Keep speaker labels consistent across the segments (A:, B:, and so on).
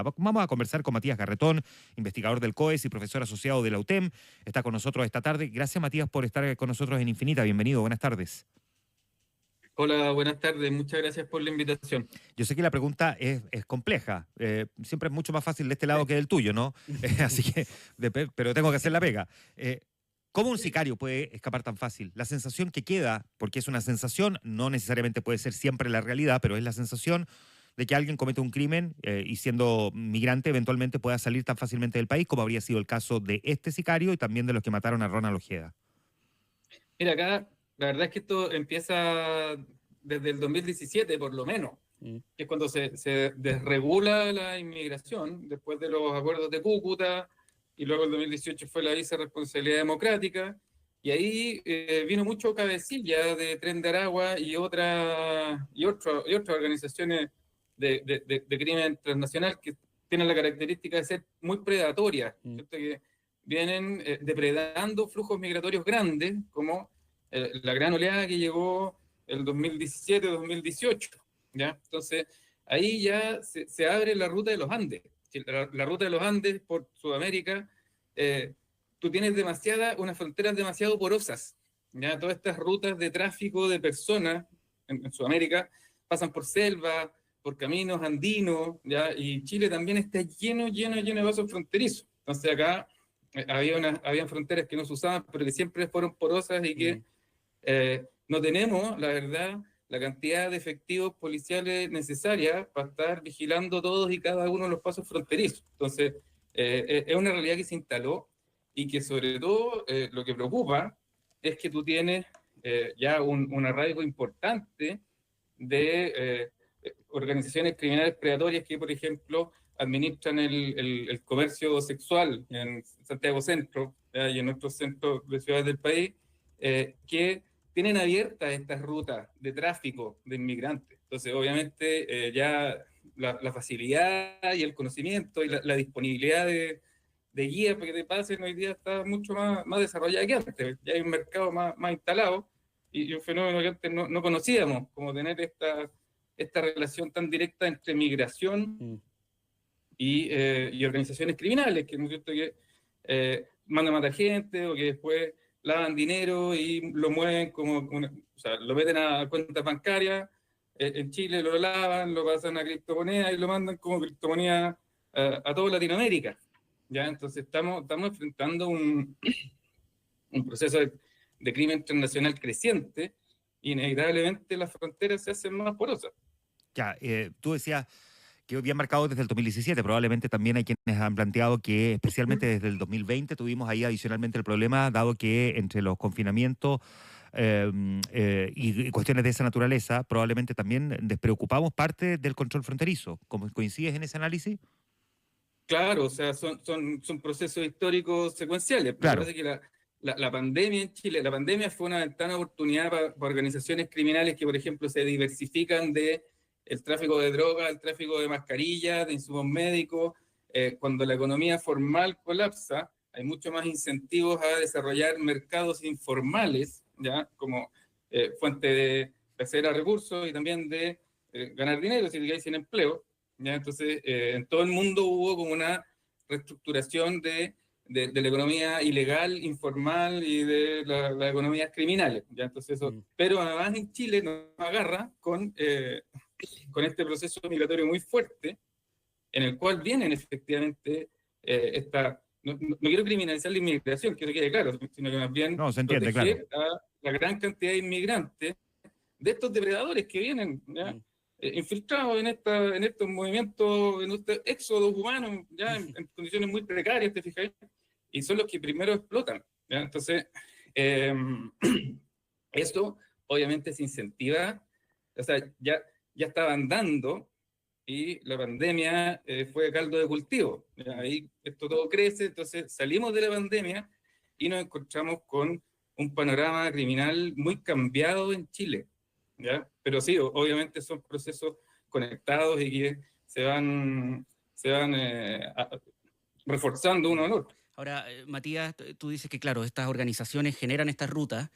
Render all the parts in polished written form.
A: Vamos a conversar con Matías Garretón, investigador del COES y profesor asociado de la UTEM. Está con nosotros esta tarde. Gracias, Matías, por estar con nosotros en Infinita. Bienvenido, buenas tardes.
B: Hola, buenas tardes. Muchas gracias por la invitación.
A: Yo sé que la pregunta es compleja. Siempre es mucho más fácil de este lado que del tuyo, ¿no? Así que, pero tengo que hacer la pega. ¿Cómo un sicario puede escapar tan fácil? La sensación que queda, porque es una sensación, no necesariamente puede ser siempre la realidad, pero es la sensación de que alguien comete un crimen y siendo migrante eventualmente pueda salir tan fácilmente del país, como habría sido el caso de este sicario y también de los que mataron a Ronald Ojeda.
B: Mira, acá la verdad es que esto empieza desde el 2017, por lo menos, que es cuando se desregula la inmigración, después de los acuerdos de Cúcuta, y luego el 2018 fue la vicerresponsabilidad democrática, y ahí vino mucho cabecilla de Tren de Aragua y otras organizaciones de crimen transnacional que tienen la característica de ser muy predatorias, ¿cierto? Que vienen depredando flujos migratorios grandes, como la gran oleada que llegó el 2017-2018, ¿ya? Entonces, ahí ya se abre la ruta de los Andes. La ruta de los Andes por Sudamérica, tú tienes unas fronteras demasiado porosas, ¿ya? Todas estas rutas de tráfico de personas en Sudamérica pasan por selva, por caminos andinos, ¿ya? Y Chile también está lleno de vasos fronterizos. Entonces acá habían fronteras que no se usaban, pero que siempre fueron porosas y que no tenemos, la verdad, la cantidad de efectivos policiales necesarias para estar vigilando todos y cada uno de los pasos fronterizos. Entonces, es una realidad que se instaló y que sobre todo lo que preocupa es que tú tienes ya un arraigo importante de organizaciones criminales predatorias que, por ejemplo, administran el comercio sexual en Santiago Centro y en otros centros de ciudades del país, que tienen abiertas estas rutas de tráfico de inmigrantes. Entonces, obviamente, ya la facilidad y el conocimiento y la disponibilidad de guías para que te pasen hoy día está mucho más desarrollada que antes. Ya hay un mercado más instalado y un fenómeno que antes no conocíamos, como tener esta relación tan directa entre migración y organizaciones criminales, que, ¿no es cierto?, que mandan a matar gente o que después lavan dinero y lo mueven o sea, lo meten a cuentas bancarias, en Chile lo lavan, lo pasan a criptomonedas y lo mandan como criptomoneda a toda Latinoamérica. ¿Ya? Entonces estamos enfrentando un proceso de crimen internacional creciente, y inevitablemente las fronteras se hacen más porosas.
A: Ya, tú decías que bien marcado desde el 2017, probablemente también hay quienes han planteado que especialmente desde el 2020 tuvimos ahí adicionalmente el problema, dado que entre los confinamientos y cuestiones de esa naturaleza, probablemente también despreocupamos parte del control fronterizo. ¿Coincides en ese análisis?
B: Claro, o sea, son procesos históricos secuenciales. Me
A: Claro.
B: parece que la pandemia en Chile, la pandemia fue una ventana de oportunidad para organizaciones criminales que, por ejemplo, se diversifican de el tráfico de drogas, el tráfico de mascarillas, de insumos médicos. Cuando la economía formal colapsa, hay mucho más incentivos a desarrollar mercados informales, ¿ya? Como fuente de acceder a recursos y también de ganar dinero si hay sin empleo. ¿Ya? Entonces, en todo el mundo hubo como una reestructuración de la economía ilegal, informal y de las economías criminales. ¿Ya? Entonces pero además en Chile nos agarra con este proceso migratorio muy fuerte, en el cual vienen efectivamente no quiero criminalizar la inmigración, que eso quede claro, sino que más bien
A: No, se entiende, claro.
B: proteger a la gran cantidad de inmigrantes de estos depredadores que vienen, ¿ya? Infiltrados en estos movimientos, en estos éxodos humanos, ya en condiciones muy precarias, ¿te fijas? Y son los que primero explotan, ¿ya? Entonces, esto obviamente se incentiva, o sea, ya estaban dando, y la pandemia fue caldo de cultivo. ¿Ya? Ahí esto todo crece, entonces salimos de la pandemia y nos encontramos con un panorama criminal muy cambiado en Chile, ¿ya? Pero sí, obviamente son procesos conectados y que se van reforzando uno al otro.
C: Ahora, Matías, tú dices que, claro, estas organizaciones generan estas rutas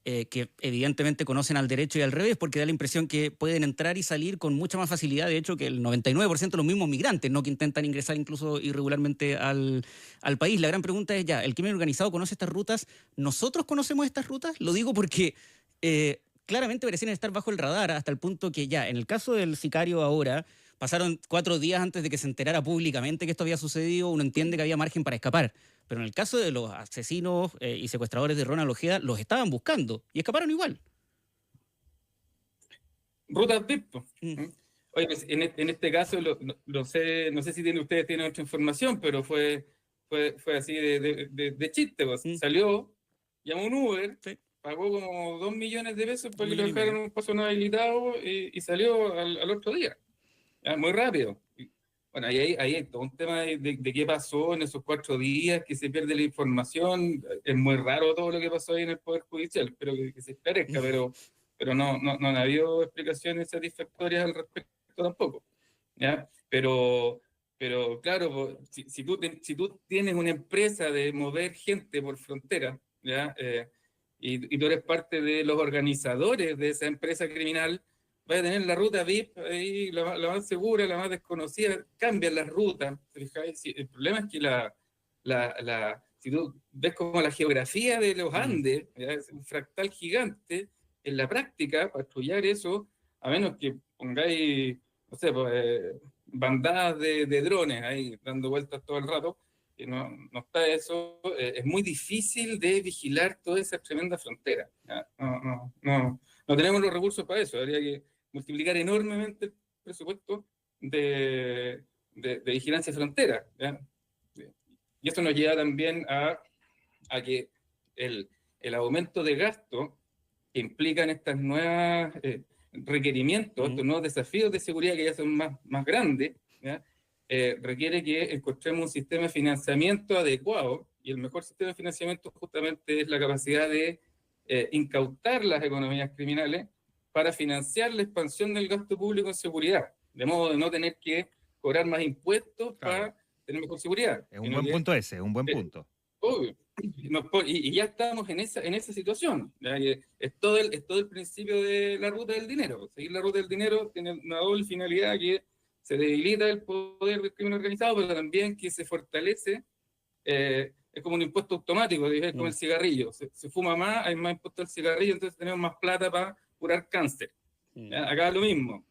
C: que evidentemente conocen al derecho y al revés, porque da la impresión que pueden entrar y salir con mucha más facilidad, de hecho, que el 99% de los mismos migrantes, ¿no?, que intentan ingresar incluso irregularmente al país. La gran pregunta es ya, ¿el crimen organizado conoce estas rutas? ¿Nosotros conocemos estas rutas? Lo digo porque claramente parecían estar bajo el radar hasta el punto que ya, en el caso del sicario ahora, pasaron 4 días antes de que se enterara públicamente que esto había sucedido, uno entiende que había margen para escapar. Pero en el caso de los asesinos y secuestradores de Ronald Ojeda, los estaban buscando y escaparon igual.
B: Rutas VIP.
C: Mm.
B: Oye, pues, en este caso, no sé si ustedes tienen otra información, pero fue así de chiste. Pues. Salió, llamó un Uber,
C: sí,
B: pagó como 2 millones de pesos para que lo
C: 1,5
B: dejaran en un paso no habilitado y salió al otro día. Ya, muy rápido. Bueno, ahí hay todo un tema de qué pasó en esos 4 días, que se pierde la información. Es muy raro todo lo que pasó ahí en el Poder Judicial, espero que se esclarezca, pero no han habido explicaciones satisfactorias al respecto tampoco. ¿Ya? Pero claro, si tú tienes una empresa de mover gente por frontera, ¿ya? Y tú eres parte de los organizadores de esa empresa criminal, vas a tener la ruta VIP ahí, la más segura, la más desconocida, cambian las rutas. ¿Te fijáis? El problema es que si tú ves como la geografía de los Andes, ¿ya? Es un fractal gigante, en la práctica, para estudiar eso, a menos que pongáis, no sé, pues, bandadas de drones ahí dando vueltas todo el rato, y no está eso, es muy difícil de vigilar toda esa tremenda frontera. ¿Ya? No tenemos los recursos para eso, habría que multiplicar enormemente el presupuesto de vigilancia frontera. ¿Ya? Y eso nos lleva también a que el aumento de gasto que implican estas nuevas requerimientos, estos nuevos desafíos de seguridad que ya son más grandes, ¿ya? Requiere que encontremos un sistema de financiamiento adecuado, y el mejor sistema de financiamiento justamente es la capacidad de incautar las economías criminales para financiar la expansión del gasto público en seguridad, de modo de no tener que cobrar más impuestos para tener mejor seguridad.
A: Es un buen punto ese, es un buen punto.
B: Obvio. Y ya estamos en esa situación. ¿Ya? Es todo el principio de la ruta del dinero. Seguir la ruta del dinero tiene una doble finalidad, que se debilita el poder del crimen organizado, pero también que se fortalece. Es como un impuesto automático, es como el cigarrillo. Se fuma más, hay más impuesto al cigarrillo, entonces tenemos más plata para curar cáncer. Acá es lo mismo.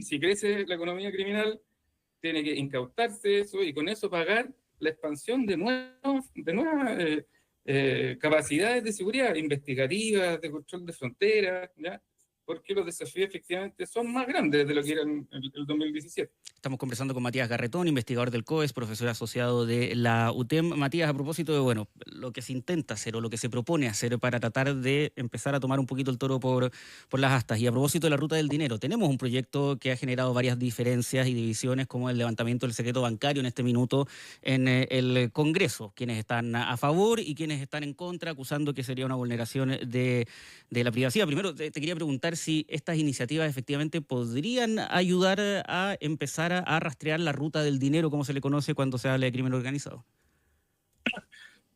B: Si crece la economía criminal, tiene que incautarse eso y con eso pagar la expansión de nuevas capacidades de seguridad investigativas, de control de fronteras, ¿ya? Porque los desafíos efectivamente son más grandes de lo que eran en el 2017.
C: Estamos conversando con Matías Garretón, investigador del COES, profesor asociado de la UTEM. Matías, a propósito de lo que se intenta hacer o lo que se propone hacer para tratar de empezar a tomar un poquito el toro por las astas, y a propósito de la ruta del dinero, tenemos un proyecto que ha generado varias diferencias y divisiones, como el levantamiento del secreto bancario en este minuto en el Congreso, quienes están a favor y quienes están en contra, acusando que sería una vulneración de la privacidad. Primero, te quería preguntar si estas iniciativas efectivamente podrían ayudar a empezar a rastrear la ruta del dinero, como se le conoce cuando se habla de crimen organizado.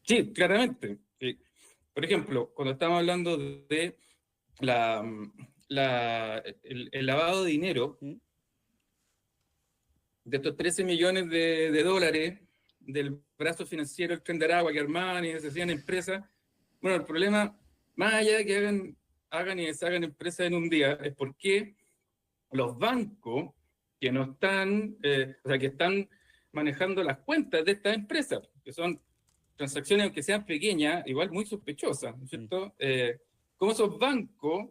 B: Sí, claramente. Por ejemplo, cuando estamos hablando de el lavado de dinero, de estos 13 millones de dólares del brazo financiero, el Tren de Aragua, que Armani y deshacían empresas, bueno, el problema, más allá de que hagan y deshagan empresas en un día, es porque los bancos que no están, que están manejando las cuentas de estas empresas, que son transacciones, aunque sean pequeñas, igual muy sospechosas, ¿no es cierto? Como esos bancos,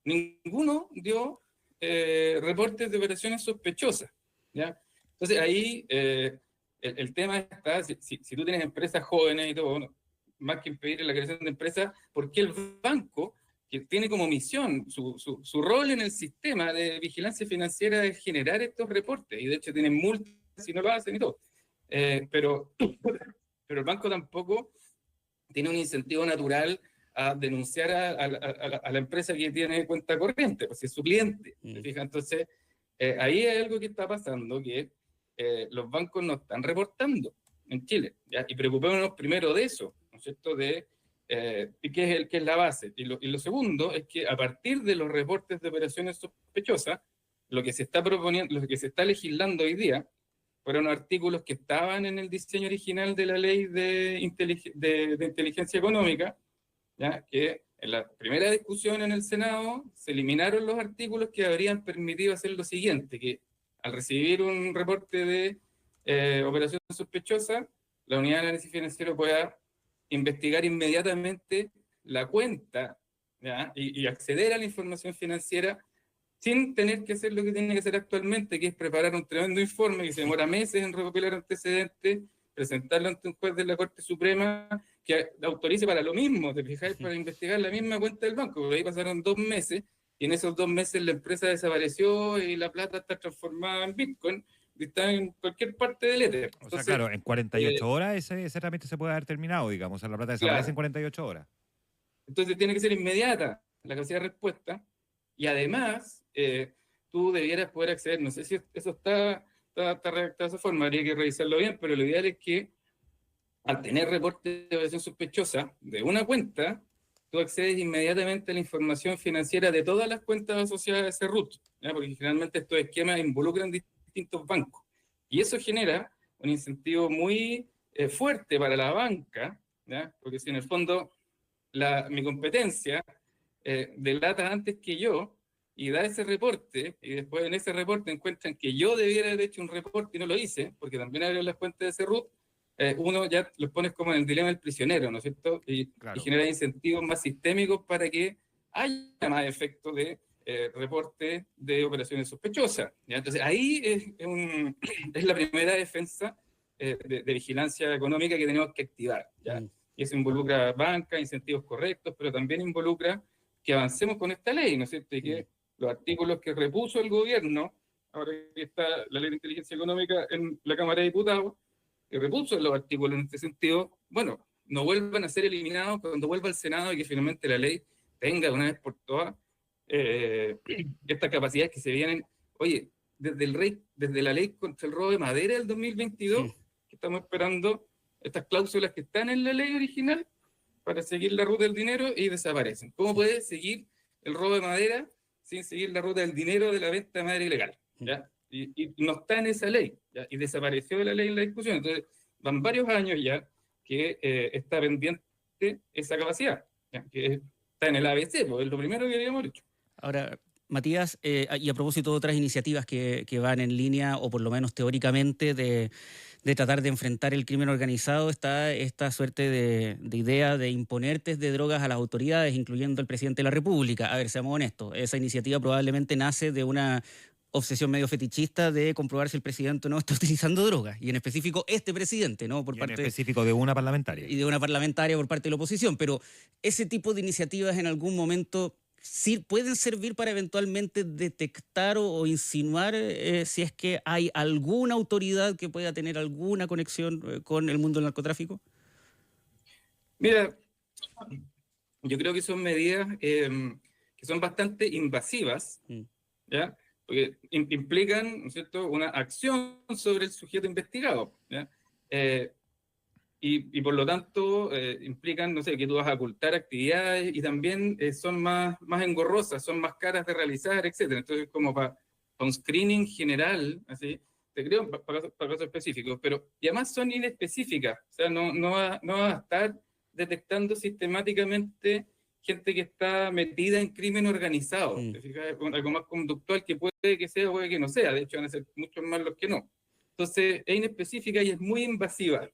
B: ninguno dio reportes de operaciones sospechosas, ¿ya? Entonces ahí el tema está, si tú tienes empresas jóvenes y todo, bueno, más que impedir la creación de empresas, ¿por qué el banco, que tiene como misión, su rol en el sistema de vigilancia financiera, es generar estos reportes? Y de hecho tienen multas si no lo hacen y todo. Pero el banco tampoco tiene un incentivo natural a denunciar a la empresa que tiene cuenta corriente, pues si es su cliente. ¿Te fijas? Entonces, ahí hay algo que está pasando, que los bancos no están reportando en Chile, ¿ya? Y preocupémonos primero de eso, ¿no es cierto? De y que es la base. Y lo segundo es que a partir de los reportes de operaciones sospechosas, lo que se está proponiendo, lo que se está legislando hoy día, fueron artículos que estaban en el diseño original de la ley de inteligencia económica, ¿ya? Que en la primera discusión en el Senado se eliminaron los artículos que habrían permitido hacer lo siguiente, que al recibir un reporte de operación sospechosa, la unidad de análisis financiero pueda investigar inmediatamente la cuenta, ¿ya? Y acceder a la información financiera sin tener que hacer lo que tiene que hacer actualmente, que es preparar un tremendo informe que se demora meses en recopilar antecedentes, presentarlo ante un juez de la Corte Suprema que autorice para lo mismo, ¿te fijáis? Para investigar la misma cuenta del banco, porque ahí pasaron 2 meses, y en esos 2 meses la empresa desapareció y la plata está transformada en Bitcoin, y está en cualquier parte del éter.
A: O sea, claro, en 48 horas ese trámite se puede haber terminado, digamos. O sea, la plata desaparece en 48 horas.
B: Entonces tiene que ser inmediata la capacidad de respuesta, y además tú debieras poder acceder, no sé si eso está redactado de esa forma, habría que revisarlo bien, pero lo ideal es que al tener reporte de operación sospechosa de una cuenta, tú accedes inmediatamente a la información financiera de todas las cuentas asociadas a ese RUT, ¿ya? Porque generalmente estos esquemas involucran distintos bancos. Y eso genera un incentivo muy fuerte para la banca, ¿ya? Porque si en el fondo mi competencia delata antes que yo, y da ese reporte, y después en ese reporte encuentran que yo debiera haber hecho un reporte y no lo hice, porque también abrieron las cuentas de ese RUT, uno ya los pones como en el dilema del prisionero, ¿no es cierto?
A: Claro.
B: Y genera incentivos más sistémicos para que haya más efecto de reporte de operaciones sospechosas, ¿ya? Entonces ahí es la primera defensa de vigilancia económica que tenemos que activar, ¿ya? Y eso involucra banca, incentivos correctos, pero también involucra que avancemos con esta ley, ¿no es cierto? Y que los artículos que repuso el gobierno, ahora que está la ley de inteligencia económica en la Cámara de Diputados, que repuso los artículos en este sentido, bueno, no vuelvan a ser eliminados cuando vuelva al Senado y que finalmente la ley tenga de una vez por todas estas capacidades que se vienen, oye, desde la ley contra el robo de madera del 2022, que estamos esperando estas cláusulas que están en la ley original para seguir la ruta del dinero y desaparecen. ¿Cómo puede seguir el robo de madera sin seguir la ruta del dinero de la venta de madera ilegal? ¿Ya? Y no está en esa ley, ¿ya? Y desapareció de la ley en la discusión. Entonces, van varios años ya que está pendiente esa capacidad, ¿ya? Que está en el ABC, pues es lo primero que habíamos hecho.
C: Ahora, Matías, y a propósito de otras iniciativas que van en línea, o por lo menos teóricamente, de tratar de enfrentar el crimen organizado, está esta suerte de idea de imponer test de drogas a las autoridades, incluyendo al presidente de la República. A ver, seamos honestos, esa iniciativa probablemente nace de una obsesión medio fetichista de comprobar si el presidente no está utilizando drogas, y en específico este presidente, ¿no?
A: En específico de una parlamentaria.
C: Y de una parlamentaria por parte de la oposición, pero ese tipo de iniciativas en algún momento sí pueden servir para eventualmente detectar o insinuar si es que hay alguna autoridad que pueda tener alguna conexión con el mundo del narcotráfico.
B: Mira, yo creo que son medidas que son bastante invasivas, ¿ya? Porque implican, ¿no es cierto?, una acción sobre el sujeto investigado, ¿ya? Y por lo tanto implican, no sé, que tú vas a ocultar actividades y también son más engorrosas, son más caras de realizar, etc. Entonces, como para un screening general, así, te creo para casos específicos, pero y además son inespecíficas, o sea, no va a estar detectando sistemáticamente gente que está metida en crimen organizado, ¿te fijas? Algo más conductual que puede que sea o puede que no sea, de hecho van a ser muchos más los que no. Entonces, es inespecífica y es muy invasiva.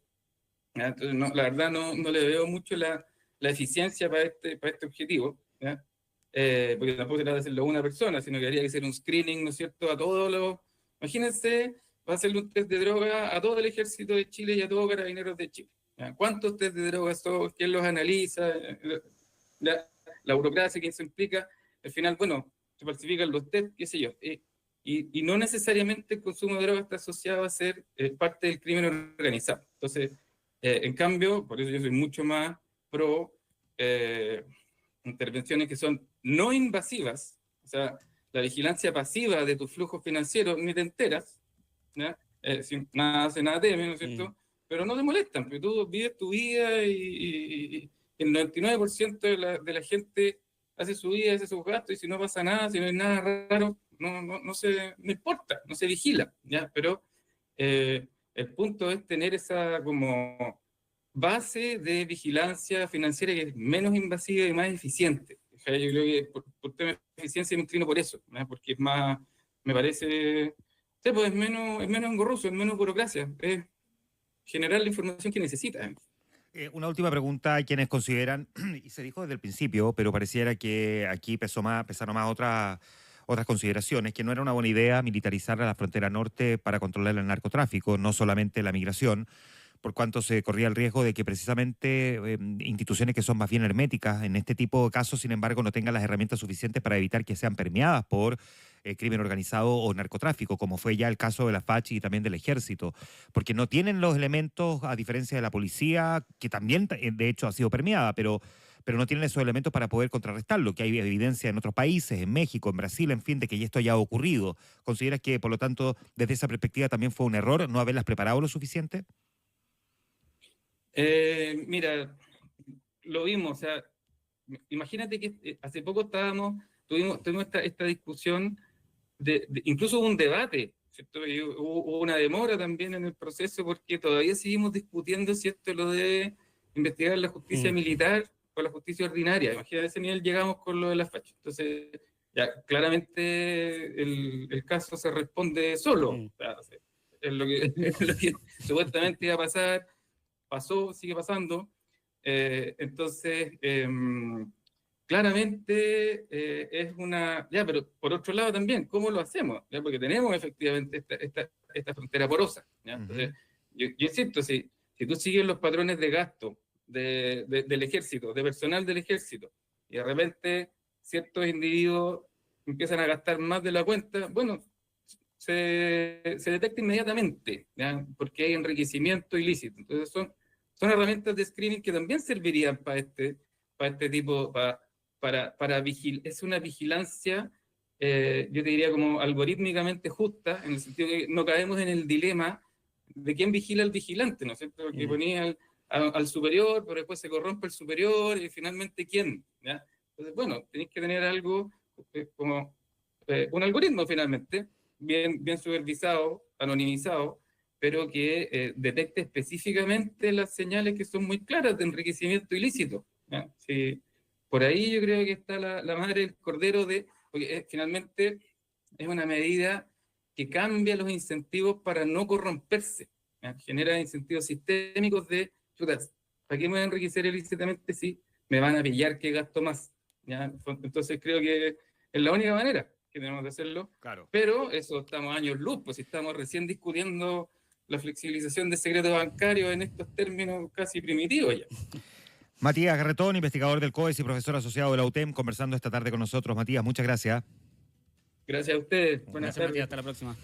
B: Entonces, no, la verdad no le veo mucho la eficiencia para este objetivo, ¿ya? Porque tampoco se trata de hacerlo a una persona, sino que habría que hacer un screening, ¿no es cierto?, a todos los... Imagínense, va a hacerle un test de droga a todo el ejército de Chile y a todos los carabineros de Chile, ¿ya? ¿Cuántos test de droga son? ¿Quién los analiza? La burocracia, ¿quién se implica? Al final, bueno, se falsifican los test, qué sé yo. Y no necesariamente el consumo de droga está asociado a ser parte del crimen organizado. Entonces, en cambio, por eso yo soy mucho más pro intervenciones que son no invasivas, o sea, la vigilancia pasiva de tus flujos financieros, ni te enteras, ¿ya? Nada hace, nada teme, ¿no es cierto? Pero no te molestan, porque tú vives tu vida y el 99% de la gente hace su vida, hace sus gastos, y si no pasa nada, si no hay nada raro, no importa, no se vigila, ¿ya? Pero el punto es tener esa como base de vigilancia financiera que es menos invasiva y más eficiente. O sea, yo creo que por tema de eficiencia me inclino por eso, ¿no? Porque es más, me parece, sí, pues es menos engorroso, es menos burocracia, es generar la información que necesita.
A: Una última pregunta a quienes consideran, y se dijo desde el principio, pero pareciera que aquí pesaron más otras consideraciones, que no era una buena idea militarizar a la frontera norte para controlar el narcotráfico, no solamente la migración, por cuanto se corría el riesgo de que precisamente instituciones que son más bien herméticas en este tipo de casos, sin embargo, no tengan las herramientas suficientes para evitar que sean permeadas por crimen organizado o narcotráfico, como fue ya el caso de la FACHI y también del Ejército, porque no tienen los elementos, a diferencia de la policía, que también de hecho ha sido permeada, pero no tienen esos elementos para poder contrarrestarlo, que hay evidencia en otros países, en México, en Brasil, en fin, de que esto ya ha ocurrido. ¿Consideras que, por lo tanto, desde esa perspectiva también fue un error no haberlas preparado lo suficiente?
B: Mira, lo vimos, o sea, imagínate que hace poco tuvimos esta discusión, incluso hubo un debate, ¿cierto? Y hubo una demora también en el proceso porque todavía seguimos discutiendo, ¿cierto?, lo de investigar la justicia militar o la justicia ordinaria. Imagínate, a ese nivel llegamos con lo de la FACHI. Entonces, ya claramente el caso se responde solo. O sea, es lo que supuestamente iba a pasar, pasó, sigue pasando. Entonces, claramente es una... Ya, pero por otro lado también, ¿cómo lo hacemos? ¿Ya? Porque tenemos efectivamente esta frontera porosa. ¿Ya? Entonces, yo insisto, si tú sigues los patrones de gasto del ejército, de personal del ejército, y de repente ciertos individuos empiezan a gastar más de la cuenta, bueno, se detecta inmediatamente, ¿ya? Porque hay enriquecimiento ilícito. Entonces son herramientas de screening que también servirían para este tipo, para vigilar. Es una vigilancia, yo te diría como algorítmicamente justa, en el sentido que no caemos en el dilema de quién vigila al vigilante, ¿no es cierto? Porque ponía al superior, pero después se corrompe el superior, y finalmente ¿quién? ¿Ya? Entonces, bueno, tenéis que tener algo como un algoritmo finalmente, bien supervisado, anonimizado, pero que detecte específicamente las señales que son muy claras de enriquecimiento ilícito. ¿Ya? Sí, por ahí yo creo que está la madre del cordero, porque finalmente es una medida que cambia los incentivos para no corromperse. ¿Ya? Genera incentivos sistémicos de, ¿para qué me voy a enriquecer ilícitamente si me van a pillar que gasto más? ¿Ya? Entonces creo que es la única manera que tenemos de hacerlo.
A: Claro.
B: Pero eso estamos años luz, pues estamos recién discutiendo la flexibilización de secretos bancarios en estos términos casi primitivos ya.
A: Matías Garretón, investigador del COES y profesor asociado de la UTEM, conversando esta tarde con nosotros. Matías, muchas gracias.
B: Gracias a ustedes.
C: Buenas tardes. Matías, hasta la próxima.